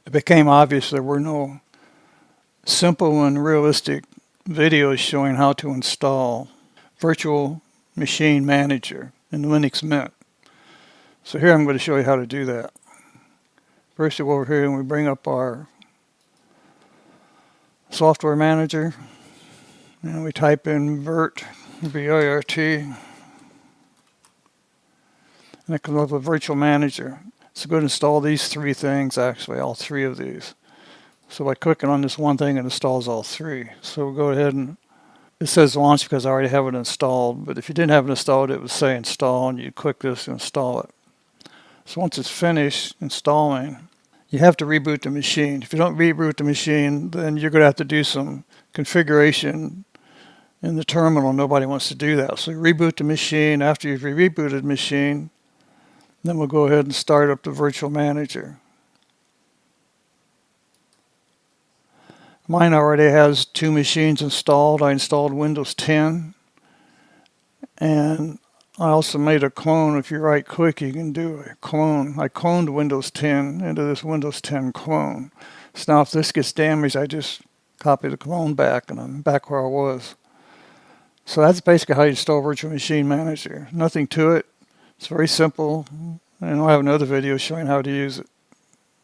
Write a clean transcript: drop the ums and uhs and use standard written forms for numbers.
It became obvious there were no simple and realistic videos showing how to install Virtual Machine Manager in Linux Mint. So here I'm going to show you how to do that. First we go over here and we bring up our software manager and we type in Virt, V-I-R-T, and it comes up with Virtual Manager. So go ahead and install these three things, actually all three of these. So by clicking on this one thing it installs all three. So we'll go ahead and it says launch because I already have it installed, but if you didn't have it installed it would say install and you click this to install it. So once it's finished installing, you have to reboot the machine. If you don't reboot the machine, then you're going to have to do some configuration in the terminal. Nobody wants to do that. So you reboot the machine. After you've rebooted the machine, then we'll go ahead and start up the virtual manager. Mine already has two machines installed. I installed Windows 10, and I also made a clone. If you right click, you can do a clone. I cloned Windows 10 into this Windows 10 clone. So now if this gets damaged, I just copy the clone back and I'm back where I was. So that's basically how you install Virtual Machine Manager. Nothing to it. It's very simple. And I'll have another video showing how to use it.